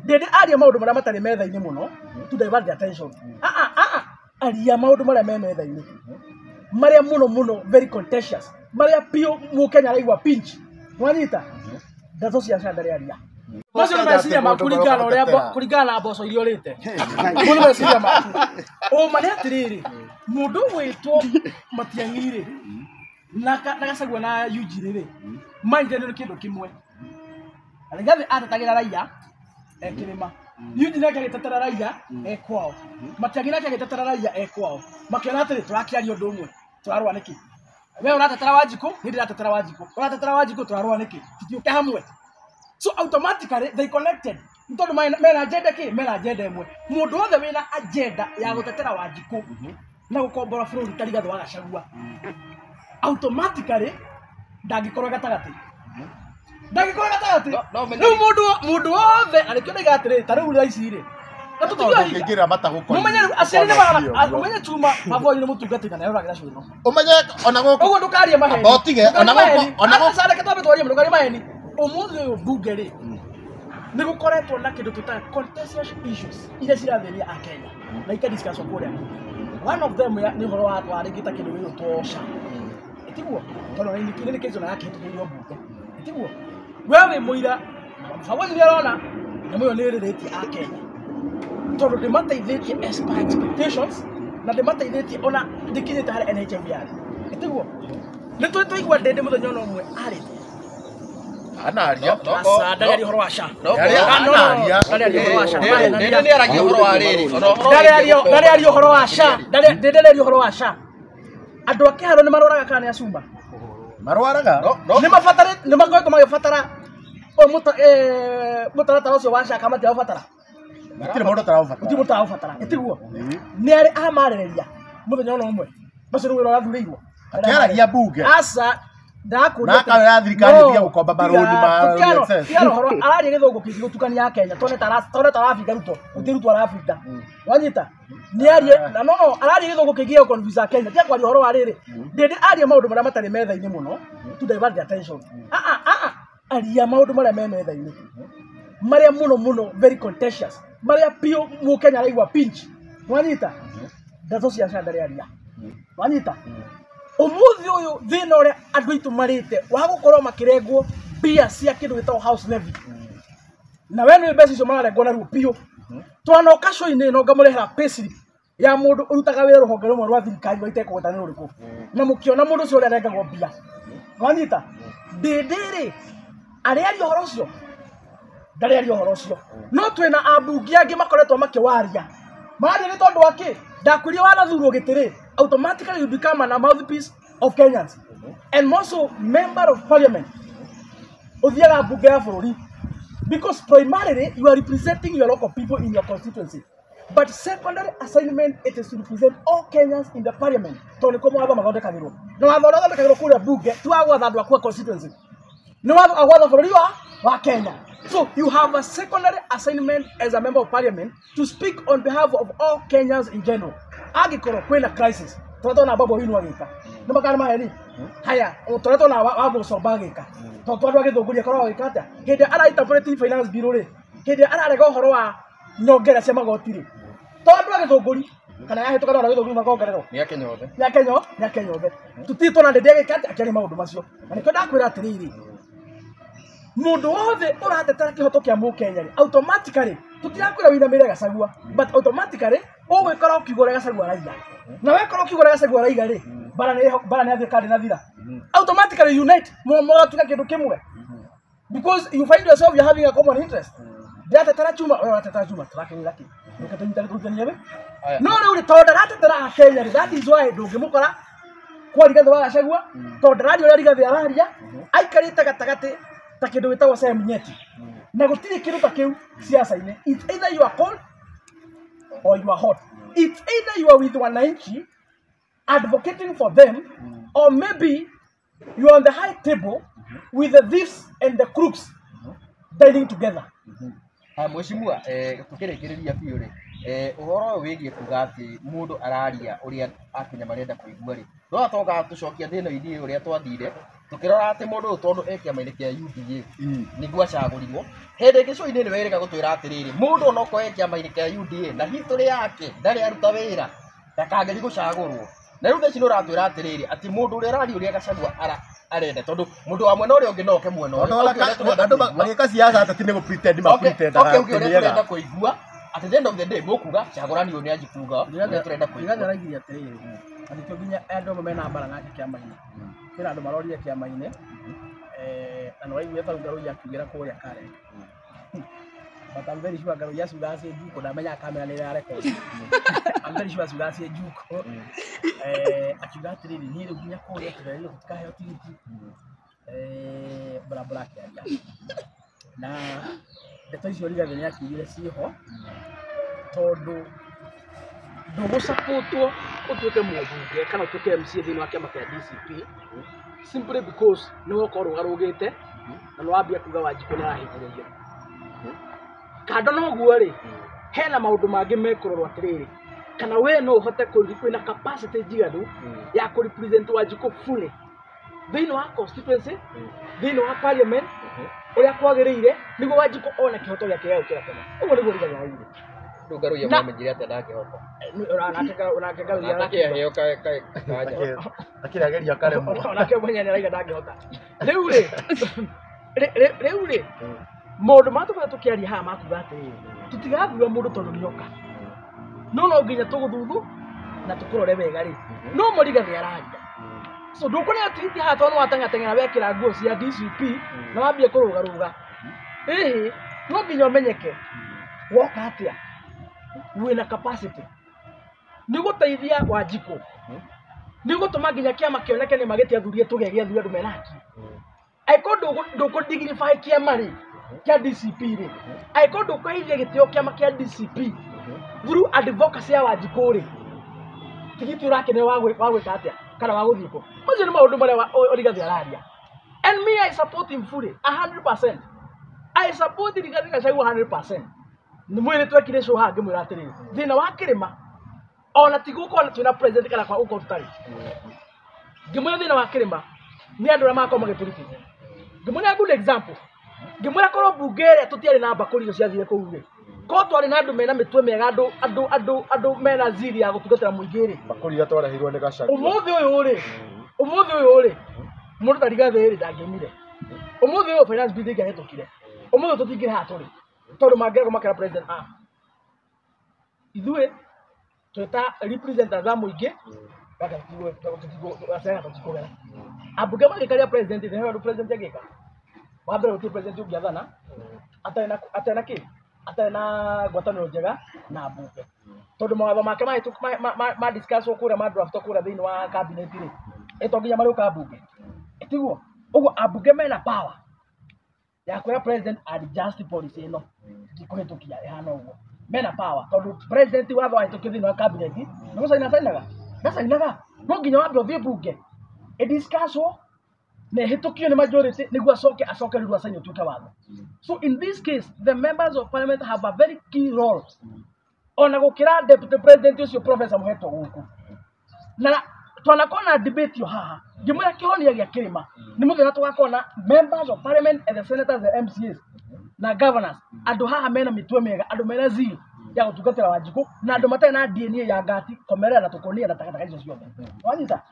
ndende aria maundu maria matari metha-ini muno to divert the attention aria maundu maria me metha-ini maria muno very contentious maria pio mu Kenya araigua pinch mwanyita ndato cia chandari aria macio nĩ meciria maku kũringana na mboco iria ũrĩte mo nĩ meciria maku ũma nĩ atĩrĩrĩ mũndũ gwĩtwo Matiang'i-rĩ na Gachagua na Eugene-rĩ maithanio nĩ kĩndũ kĩmwe Rigathi atetagĩra raia ekĩrĩma Eugene agĩtetera raia ekwao Matiang'i nake agĩtetera raia ekwao makĩona atĩrĩ tũrakĩaria ũndũ ũmwe tũrarũa nĩkĩ we ũratetera Wanjikũ nĩ ndĩratetera Wanjikũ ũratetera Wanjikũ tũrarũa nĩkĩ tũtiũke hamwe so automatically they connected ntondu mena agenda kĩ mena agenda ĩmwe mũndũ wothe wĩna agenda ya gũtetera Wanjikũ na gũkombora bũrũri ta Rigathi wa Gachagua automatically ndangĩkorwo gatagatĩ rĩu mũndũ wothe arĩkĩona igatĩrĩ ta rĩu raici-rĩ na tũtigira matagũkora mũmenye aciari nĩ marana ũmenye tuma mavoĩ nĩ mũtungatĩra na yũragĩra cũino ũmenye ona gũkũ ũguo ndũkarie maheni otige ona gũkũ sareke twambe twarie ndũkarie maheni ũmũthĩ ũyũ mbunge-rĩ nĩ gũkoretwo na kĩndũ tũtaga contentious issues iria cirathĩnia Akenya na ikadiscusswo kũrĩa one of them nĩ ũhoro wa rĩngĩ ta kĩndũ gĩgũtwo SHA ĩtiguo tondũ nĩ kĩndũ na gakĩhĩtũkĩrio mbunge ĩtiguo we wĩ mũira mabũrũri nĩ arona nyamũ ĩyo nĩ ĩrĩrĩtie Akenya tondũ ndĩmateithĩtie as per expectations na ndĩmateithĩtie ona ndĩkinyĩte harĩa NHIF yarĩ ĩtiguo nĩ tũigua ndĩndĩ mũthenya ona ũmwe arĩtie anaria ndari ũhoro wa SHA ndari ũhoro wa SHA nĩ aragia ũhoro wa rĩrĩ ndari ũhoro wa SHA ndari ũhoro wa SHA andũ a Kĩharo nĩ marwaraga kana nĩ acuma marwaraga nĩ mabatarĩte nĩ makoretwo magĩbatara mũtaratara ũcio wa SHA kama matiaũbatara gũtirĩ mũndũ ũtaraũbatara ĩtiguo nĩ arĩ amarĩrĩria mũthenya ona ũmwe macio nĩ wĩra wathurĩirwo akĩaragia mbunge aca ndakũria na thirikari ĩtiga gũkomba marũni ma Tiano araria gĩthũngũ kĩngĩ gũtukania Kenya tone tarabinga Ruto gũtirutwo arabinga wanyita nĩ arie na no araria gĩthũngũ kĩngĩ confuse Kenya tia kwaria ũhoro wa rĩrĩ ndĩndĩ aria maũndũ marĩa matarĩ metha-inĩ mũno to divert the attention aria maũndũ marĩa me metha-inĩ maria muno very contentious maria pio mu Kenya araigua pinch wanyita ndato cia chandari aria wanyita ũmũthĩ ũyũ thĩna ũrĩa andũ aitũ marĩte wa gũkorwo makĩrengwo mbia cia kĩndũ gĩtagwo house levy na we nĩ mbeca icio mararengwo naruo piũ twanoka show-inĩ ĩno ngamũrehera payslip ya mũndũ ũrutaga wĩra rũhonge rũmwe rwa thirikari rwa itekũgweta nĩ rũrĩkũ na mũkĩona mũndũ ũcio ũrĩa arengagwo mbia wanyita ndĩndĩ-rĩ arĩaria ũhoro ũcio ndarĩaria ũhoro ũcio no twĩna ambunge angĩ makoretwo makĩwaria maria nĩ tondũ akĩ ndakwĩria wanathurwo gĩtĩrĩ automatically you become a mouthpiece of Kenyans and also member of parliament uthiaga mbunge ya bũrũri because primarily you are representing your local people in your constituency but secondary assignment it is to represent all Kenyans in the parliament tondũ nĩkuo mawatho mathondekagĩrwo na watho ũrĩa ũthondekagĩrwo kũrĩa mbunge ti wa gwatha andũ aku a constituency nĩ watho wa gwatha bũrũri wa Kenya. So you have a secondary assignment as a member of parliament to speak on behalf of all Kenyans in general. Agĩkorwo kwĩna crisis tũretwo na Babu Owino agĩka nĩ makana maheni haya tũretwo na Wagũcomba agĩka tondũ andũ agĩthũngũria korwo agĩka atĩa hĩndĩ arainterpretive finance bill-rĩ hĩndĩ ararega ũhoro wa nyongera cia magoti-rĩ tondũ andũ agĩthũngũri kana yahĩtũka na agĩthũngũri makongererwo nĩ Akenya othe tũtitwo na ndĩndĩ agĩka atĩa akĩaria maũndũ macio na nĩkĩo ndakwĩra atĩrĩrĩ mũndũ wothe ũratetera kĩhoto kĩa Mũkenya automatically tũtirakwĩra wĩinamĩre Gachagua but automatically ũgwĩkora ũkiuga Gachagua raiga na wekora ũkiuga Gachagua raiga-rĩ bara nĩ athĩka ndĩ na thira automatically unite mũgatuĩka kĩndũ kĩmwe because you find yourself you're having a common interest ndĩratetera Chuma wewe ũratetera Chuma tũrakĩrĩra kĩ reke tũnyitane wĩ no rĩu tondũ ndĩratetera Akenya that is why ndũngĩmũkora kwa Rigathi wa Gachagua tondũ ndĩraria ũrĩa Rigathi araria aikarĩte gatagatĩ ta kĩndũ gĩtagwo Semnyeti na gũtirĩ kĩndũ ta kĩu siasa-inĩ it's either you are cold or you are hot it's either you are with wananchi advocating for them or maybe you are on the high table with the thieves and the crooks dining together. Mheshimiwa tukĩrĩkĩrĩria biũ-rĩ ũhoro wĩgiĩ kuga atĩ mũndũ araria ũrĩa Akenya marenda kũigua-rĩ no atoka tũcokia thĩna-inĩ ũrĩa twathire tukirora ati mundu tondu ekiama-ini kia UDA niguo acagurirwo hindi gicuini ni werika gutwira atiriri mundu onoko ekiama-ini kia UDA na history yake ndari aruta wira ndakageri gucagurwo na riu theci nuratwira atiriri ati mundu uria rari uria Gachagua arende tondu mundu wa mwena uria ungi noke mwena andu magika siasa atati ni gupretend turenda kuigua at the end of the day mukuga Chagurani ni aji kuga turenda kuigua ndiragiria atiriri ati kio ginya andu mena mbara ngaki kiama-ini kira andu marorire kiama-ini na no waigua ta ngaro ya kigira kuria kare but I'm very sure ngaro ya sugasi juko ndamenya kamera ni ya record I'm very sure sugasi juko akiuga atiriri ni riu ginya kuria tureri tutikahe utiriti bra kiaria na ndeto icio rigathi ni akiugire ciho tondu ndugusapotwo utuike mũmbunge kana utuike MC thĩinĩ wa kĩama kĩa DCP simply because nĩ wokorwo ũgarũgĩte na nĩ wambia kuga Wanjikũ nĩ arahĩngĩrĩrio kando na ũguo rĩ hena maũndũ mangĩ mekũrorwo atĩrĩrĩ kana we no ũhote kwĩna capacity njiganu ya kũrepresent Wanjikũ fully thĩinĩ wa constituency thĩinĩ wa parliament ũrĩa kwagĩrĩire nĩguo Wanjikũ one kĩhoto gĩake gĩa gũkĩra Kenya ũguo nĩguo rigathi araugire ngaro ya mwamenyire ati ndakĩhota onake ngaro ya ndakĩheo akĩrageria karemwo onake mwenye nĩ araiga ndangĩhota rĩu rĩ maũndũ matũkora tũkĩaria haha makuga atĩrĩrĩ tũtigathura mũndũ tondũ nĩoka no nginya tũgũthuthu na tũkũrore wega rĩ no mũrigathi araria so ndũkũrĩa twiti haha tondũ wateng'ateng'era wekĩra nguo cia DCP na wambie kũrũgarũga no nginya ũmenyeke woka atĩa wĩna capacity nĩ gũteithia Wanjikũ nĩ gũtũma nginya kĩama kĩoneke nĩ magĩtia athuria tũgegĩa thura andũ menaki angĩkorwo ndũkũdignify kĩama rĩ kĩa DCP rĩ angĩkorwo ndũkũheithia gĩtĩo kĩama kĩa DCP through advocacy ya Wanjikũ rĩ tigiti ũrakenera wa gwĩka atĩa kana wa gũthiĩ kũ macio nĩ maũndũ marĩa Rigathi araria and me I support him fully 100%. I support Rigathi Gachagua 100%. Nĩ mwĩrĩ twekire show haha ngĩmwĩra atĩrĩrĩ thĩna wa kĩrĩma ona tigũkorwo twĩna president kana kwa ũkorwo tũtarĩ ngĩmwĩra thĩna wa kĩrĩma nĩ andũ arĩa makorwo magĩtũrutithia ngĩmwĩra good example ngĩmwĩra korwo mbunge ĩrĩa tũtiarĩ na mbakũri icio ciathire kũu rĩ korwo twarĩ na andũ mena mĩtwe mĩega andũ mena ziri ya gũtungatĩra mũingĩ rĩ mbakũri iria twarehirwo nĩ Gachagua ũmũthĩ ũyũ rĩ mũndũ ta Rigathi rĩ ndangĩonire ũmũthĩ ũyũ finance bill ĩngĩahĩtũkire ũmũthĩ tũtingĩrĩ haha tũrĩ tondũ mangĩaga makĩra president ithuĩ twĩta representatives a mũingĩ tũtikũgera ambunge magĩkaria president nĩ handũ president agĩka wa mbere gũtirĩ president ũngĩathana atarĩ na ngwatanĩro njega na ambunge tondu mawatho make ma discuss kũrĩa ma draft kũrĩa thĩinĩ wa cabinet rĩ eto nginya marĩũka ambunge tiguo ũguo ambunge mena power ya kwĩra president adjust policy ĩno ndikũhĩtũkia ĩhana ũguo mena power tondu president watho ahĩtũkio thĩinĩ wa cabinet nĩ gũcainaga ndacainaga no nginya wambe ũthiĩ mbunge ĩdiscusswo na ĩhĩtũkio nĩ majority nĩguo acoke rĩu acaine ũtuĩke watho. So in this case the members of parliament have a very key role ona gũkĩra deputy president ũcio Professor Mũhetwo gũkũ na twanakorwo na debate yo haha ngĩmwĩra kĩhonia gĩa kĩrĩma nĩ mũthenya tũgakorwo na members of parliament and the senators and MCAs na governors andũ haha mena mĩtwe mĩega andũ mena zii ya gũtungatĩra Wanjikũ na andũ matarĩ na DNA ya ngati komerera na tũkũnia na takataka icio ciothe wanyita